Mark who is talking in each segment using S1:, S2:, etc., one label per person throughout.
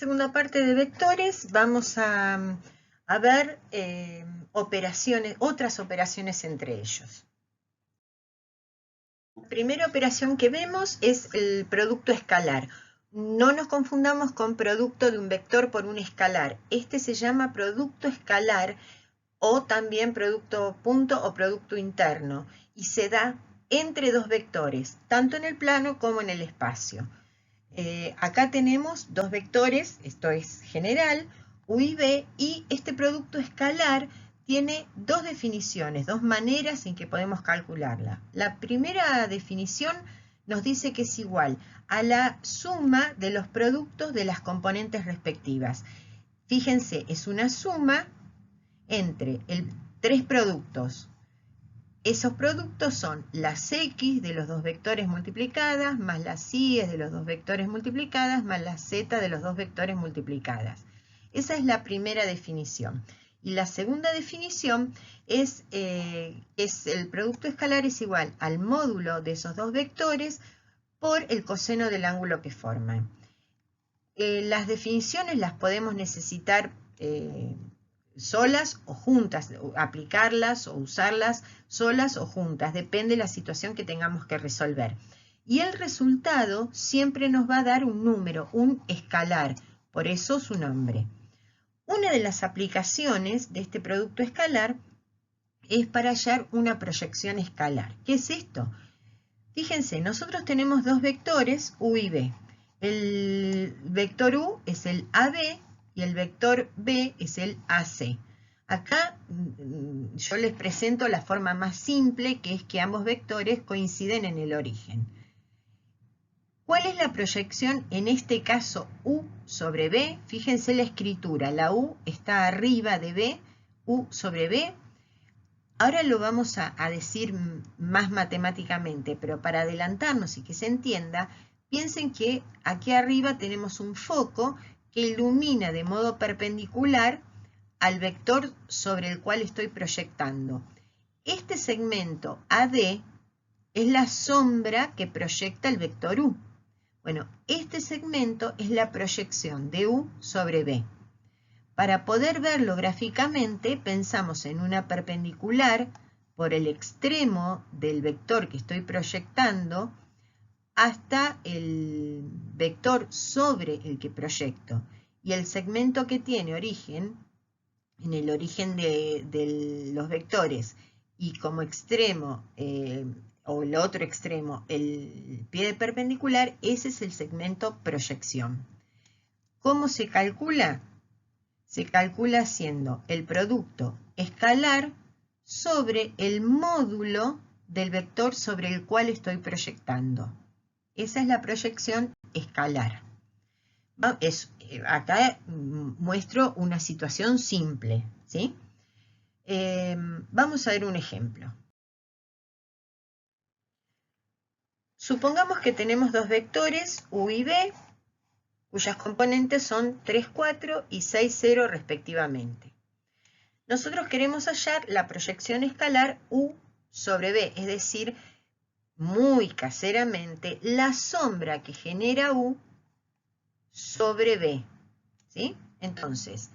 S1: Segunda parte de vectores, vamos a ver otras operaciones entre ellos. La primera operación que vemos es el producto escalar. No nos confundamos con producto de un vector por un escalar. Este se llama producto escalar o también producto punto o producto interno y se da entre dos vectores, tanto en el plano como en el espacio. Acá tenemos dos vectores, esto es general, U y B, y este producto escalar tiene dos definiciones, dos maneras en que podemos calcularla. La primera definición nos dice que es igual a la suma de los productos de las componentes respectivas. Fíjense, es una suma entre tres productos. Esos productos son las X de los dos vectores multiplicadas, más las Y de los dos vectores multiplicadas, más la Z de los dos vectores multiplicadas. Esa es la primera definición. Y la segunda definición es el producto escalar es igual al módulo de esos dos vectores por el coseno del ángulo que forman. Las definiciones las podemos necesitar solas o juntas, aplicarlas o usarlas solas o juntas, depende de la situación que tengamos que resolver. Y el resultado siempre nos va a dar un número, un escalar, por eso su nombre. Una de las aplicaciones de este producto escalar es para hallar una proyección escalar. ¿Qué es esto? Fíjense, nosotros tenemos dos vectores, U y B. El vector U es el AB y el vector B es el AC. Acá yo les presento la forma más simple, que es que ambos vectores coinciden en el origen. ¿Cuál es la proyección en este caso U sobre B? Fíjense la escritura, la U está arriba de B, U sobre B. Ahora lo vamos a decir más matemáticamente, pero para adelantarnos y que se entienda, piensen que aquí arriba tenemos un foco que ilumina de modo perpendicular al vector sobre el cual estoy proyectando. Este segmento AD es la sombra que proyecta el vector U. Bueno, este segmento es la proyección de U sobre B. Para poder verlo gráficamente, pensamos en una perpendicular por el extremo del vector que estoy proyectando hasta el vector sobre el que proyecto. Y el segmento que tiene origen, en el origen de los vectores, y como extremo, o el otro extremo, el pie de perpendicular, ese es el segmento proyección. ¿Cómo se calcula? Se calcula haciendo el producto escalar sobre el módulo del vector sobre el cual estoy proyectando. Esa es la proyección escalar. Acá muestro una situación simple, ¿sí? Vamos a ver un ejemplo. Supongamos que tenemos dos vectores, U y B, cuyas componentes son 3, 4 y 6, 0 respectivamente. Nosotros queremos hallar la proyección escalar U sobre B, es decir, muy caseramente, la sombra que genera U sobre B, ¿sí? Entonces,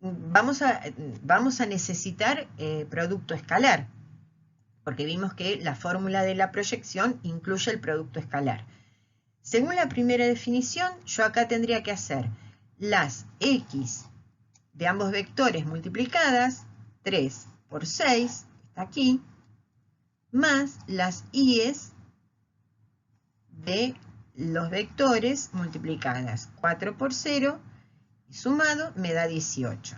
S1: vamos a necesitar producto escalar, porque vimos que la fórmula de la proyección incluye el producto escalar. Según la primera definición, yo acá tendría que hacer las X de ambos vectores multiplicadas, 3 por 6, está aquí, más las Y's de los vectores multiplicadas, 4 por 0, y sumado me da 18.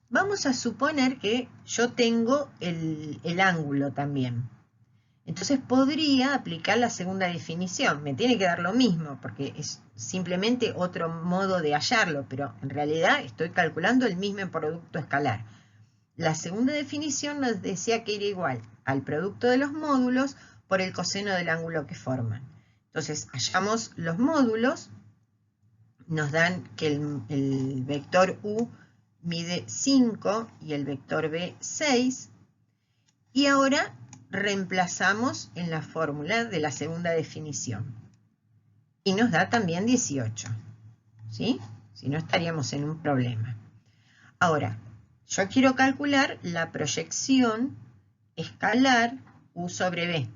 S1: Vamos a suponer que yo tengo el ángulo también. Entonces podría aplicar la segunda definición. Me tiene que dar lo mismo, porque es simplemente otro modo de hallarlo, pero en realidad estoy calculando el mismo producto escalar. La segunda definición nos decía que era igual al producto de los módulos por el coseno del ángulo que forman. Entonces hallamos los módulos, nos dan que el vector U mide 5 y el vector B 6, y ahora reemplazamos en la fórmula de la segunda definición y nos da también 18, ¿sí? Si no, estaríamos en un problema. Ahora, yo quiero calcular la proyección escalar U sobre B.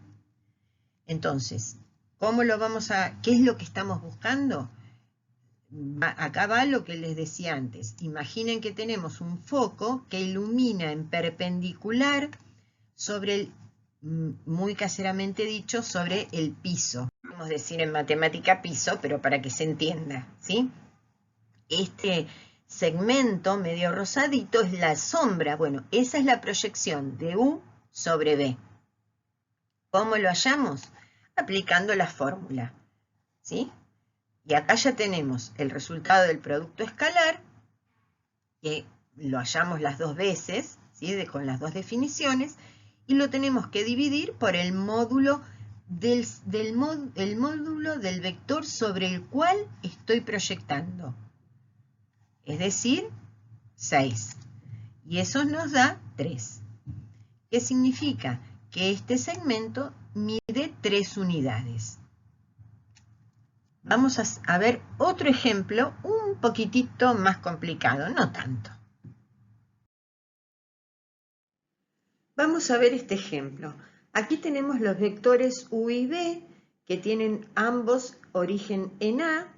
S1: Entonces, ¿qué es lo que estamos buscando? Acá va lo que les decía antes. Imaginen que tenemos un foco que ilumina en perpendicular sobre el, muy caseramente dicho, sobre el piso. Podemos decir en matemática piso, pero para que se entienda, ¿sí? Este segmento medio rosadito es la sombra. Bueno, esa es la proyección de U sobre B. ¿Cómo lo hallamos? Aplicando la fórmula, ¿sí? Y acá ya tenemos el resultado del producto escalar, que lo hallamos las dos veces, ¿sí? Con las dos definiciones, y lo tenemos que dividir por el módulo módulo del vector sobre el cual estoy proyectando. Es decir, 6. Y eso nos da 3. ¿Qué significa? Que este segmento mide 3 unidades. Vamos a ver otro ejemplo un poquitito más complicado, no tanto. Vamos a ver este ejemplo. Aquí tenemos los vectores U y B que tienen ambos origen en A.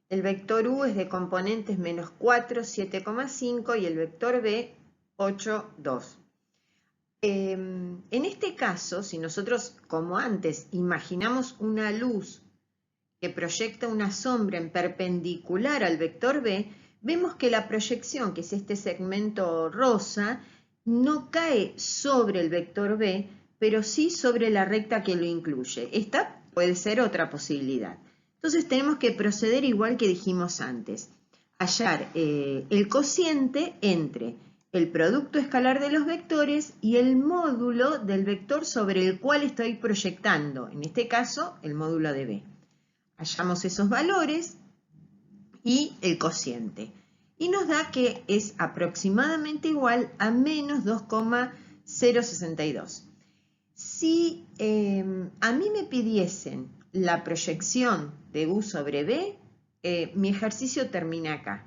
S1: El vector U es de componentes menos 4, 7,5 y el vector B 8, 2. En este caso, si nosotros, como antes, imaginamos una luz que proyecta una sombra en perpendicular al vector B, vemos que la proyección, que es este segmento rosa, no cae sobre el vector B, pero sí sobre la recta que lo incluye. Esta puede ser otra posibilidad. Entonces tenemos que proceder igual que dijimos antes. Hallar el cociente entre el producto escalar de los vectores y el módulo del vector sobre el cual estoy proyectando, en este caso el módulo de B. Hallamos esos valores y el cociente. Y nos da que es aproximadamente igual a menos 2,062. Si a mí me pidiesen la proyección de U sobre B, mi ejercicio termina acá.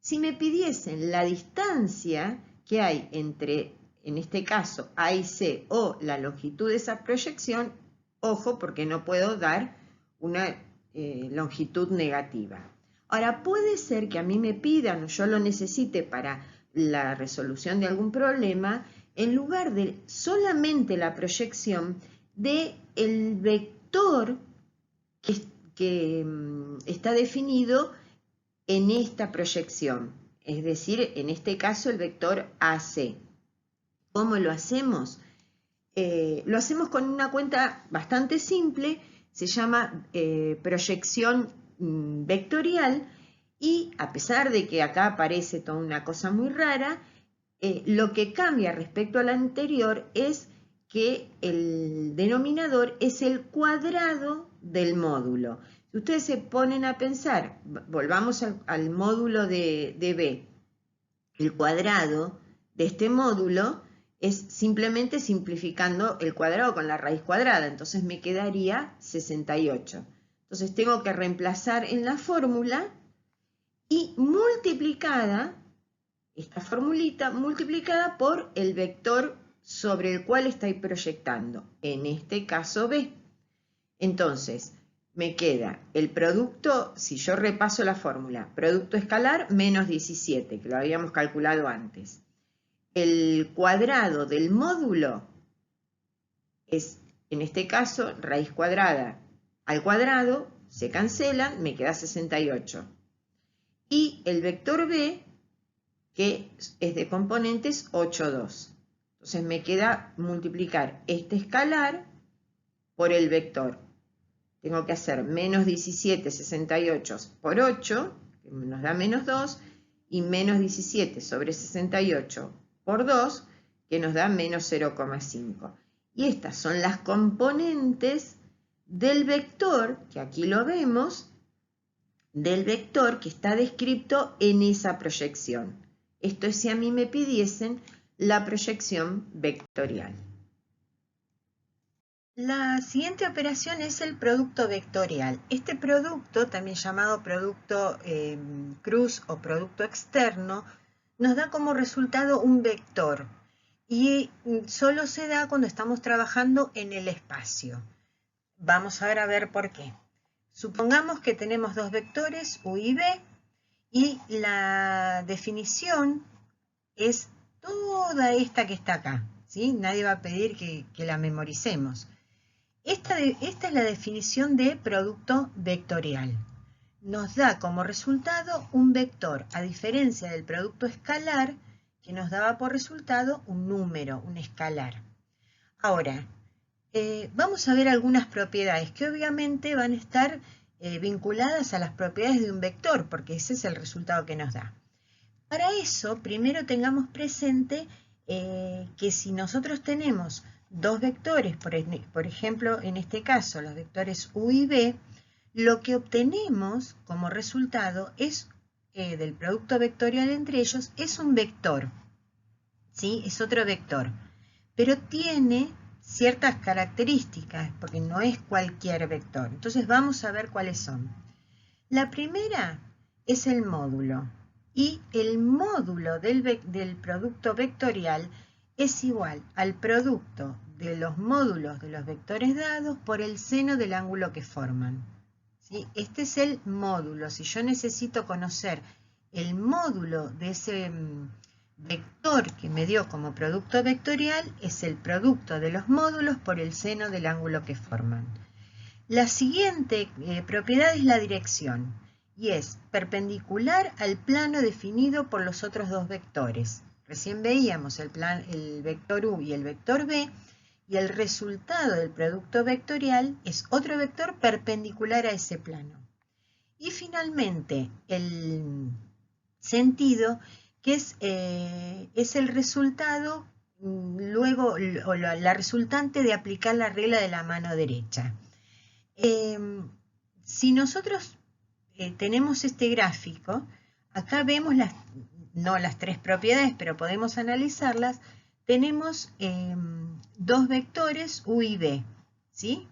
S1: Si me pidiesen la distancia que hay entre, en este caso, A y C, o la longitud de esa proyección, ojo, porque no puedo dar una longitud negativa. Ahora, puede ser que a mí me pidan, o yo lo necesite para la resolución de algún problema, en lugar de solamente la proyección del vector que está definido en esta proyección, es decir, en este caso el vector AC. ¿Cómo lo hacemos? Lo hacemos con una cuenta bastante simple, se llama proyección vectorial, y a pesar de que acá aparece toda una cosa muy rara, lo que cambia respecto al anterior es que el denominador es el cuadrado del módulo. Si ustedes se ponen a pensar, volvamos al módulo de B, el cuadrado de este módulo es simplemente simplificando el cuadrado con la raíz cuadrada, entonces me quedaría 68. Entonces tengo que reemplazar en la fórmula y multiplicada, esta formulita multiplicada por el vector sobre el cual estoy proyectando, en este caso B. Entonces, me queda el producto, si yo repaso la fórmula, producto escalar menos 17, que lo habíamos calculado antes. El cuadrado del módulo es, en este caso, raíz cuadrada al cuadrado, se cancelan, me queda 68. Y el vector B, que es de componentes 8, 2. Entonces me queda multiplicar este escalar por el vector. Tengo que hacer menos 17, 68 por 8, que nos da menos 2, y menos 17 sobre 68 por 2, que nos da menos 0,5. Y estas son las componentes del vector, que aquí lo vemos, del vector que está descrito en esa proyección. Esto es si a mí me pidiesen la proyección vectorial. La siguiente operación es el producto vectorial. Este producto, también llamado producto cruz o producto externo, nos da como resultado un vector y solo se da cuando estamos trabajando en el espacio. Vamos ahora a ver por qué. Supongamos que tenemos dos vectores, u y b, y la definición es toda esta que está acá, ¿sí? Nadie va a pedir que la memoricemos. Esta es la definición de producto vectorial. Nos da como resultado un vector, a diferencia del producto escalar, que nos daba por resultado un número, un escalar. Ahora, vamos a ver algunas propiedades que obviamente van a estar vinculadas a las propiedades de un vector, porque ese es el resultado que nos da. Para eso, primero tengamos presente que si nosotros tenemos dos vectores, por ejemplo, en este caso, los vectores u y b, lo que obtenemos como resultado es, del producto vectorial entre ellos, es un vector, ¿sí? Es otro vector, pero tiene ciertas características, porque no es cualquier vector. Entonces vamos a ver cuáles son. La primera es el módulo, y el módulo del producto vectorial es igual al producto de los módulos de los vectores dados por el seno del ángulo que forman, ¿sí? Este es el módulo. Si yo necesito conocer el módulo de ese vector que me dio como producto vectorial, es el producto de los módulos por el seno del ángulo que forman. La siguiente propiedad es la dirección, y es perpendicular al plano definido por los otros dos vectores. Recién veíamos el vector u y el vector b, y el resultado del producto vectorial es otro vector perpendicular a ese plano. Y finalmente, el sentido, que es el resultado, luego, o la resultante de aplicar la regla de la mano derecha. Si nosotros tenemos este gráfico, acá vemos no las tres propiedades, pero podemos analizarlas. Tenemos dos vectores u y b, ¿sí?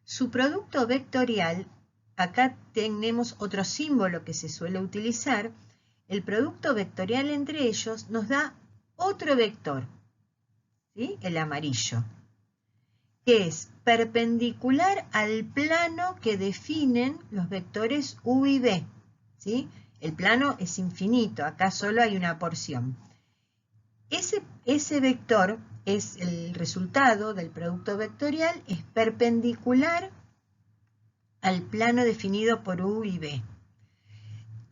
S1: Su producto vectorial, acá tenemos otro símbolo que se suele utilizar. El producto vectorial entre ellos nos da otro vector, ¿sí? El amarillo, que es perpendicular al plano que definen los vectores u y b, ¿sí? El plano es infinito, acá solo hay una porción. Ese vector es el resultado del producto vectorial, es perpendicular al plano definido por u y b.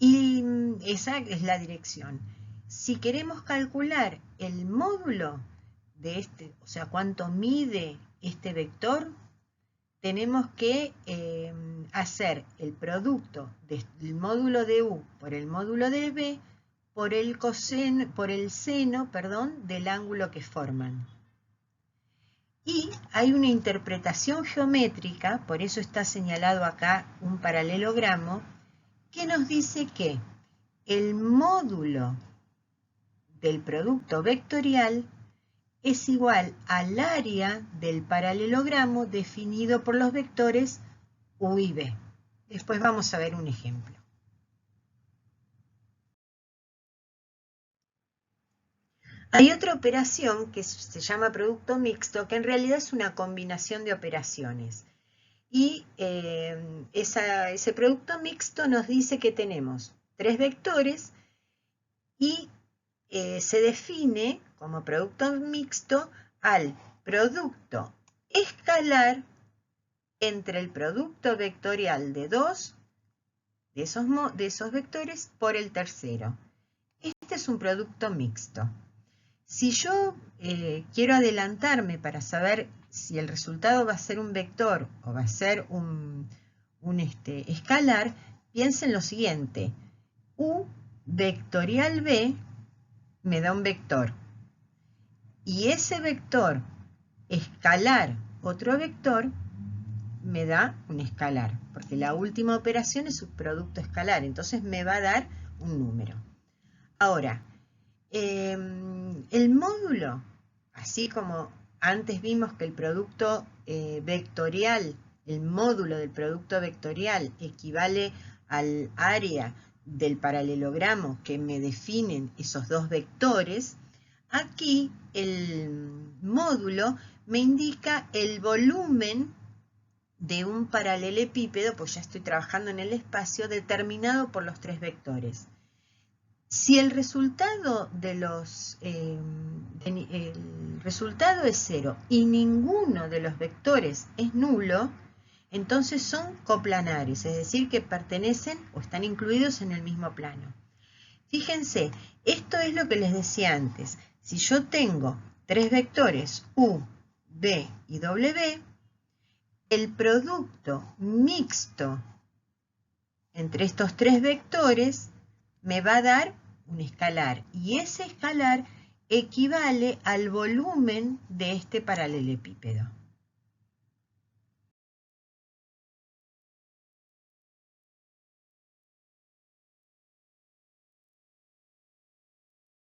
S1: Y esa es la dirección. Si queremos calcular el módulo de este, o sea, cuánto mide este vector, tenemos que hacer el producto del módulo de u por el módulo de b por el seno del ángulo que forman. Y hay una interpretación geométrica, por eso está señalado acá un paralelogramo, que nos dice que el módulo del producto vectorial es igual al área del paralelogramo definido por los vectores u y b. Después vamos a ver un ejemplo. Hay otra operación que se llama producto mixto, que en realidad es una combinación de operaciones. Y ese producto mixto nos dice que tenemos tres vectores y se define como producto mixto al producto escalar entre el producto vectorial de dos de esos vectores por el tercero. Este es un producto mixto. Si yo quiero adelantarme para saber si el resultado va a ser un vector o va a ser un escalar, piensen lo siguiente. U vectorial b me da un vector. Y ese vector escalar otro vector me da un escalar, porque la última operación es un producto escalar, entonces me va a dar un número. Ahora, el módulo, así como antes vimos que el producto vectorial, el módulo del producto vectorial equivale al área del paralelogramo que me definen esos dos vectores. Aquí el módulo me indica el volumen de un paralelepípedo, pues ya estoy trabajando en el espacio, determinado por los tres vectores. Si el resultado el resultado es 0 y ninguno de los vectores es nulo, entonces son coplanares, es decir, que pertenecen o están incluidos en el mismo plano. Fíjense, esto es lo que les decía antes. Si yo tengo tres vectores U, V y W, el producto mixto entre estos tres vectores me va a dar un escalar, y ese escalar equivale al volumen de este paralelepípedo.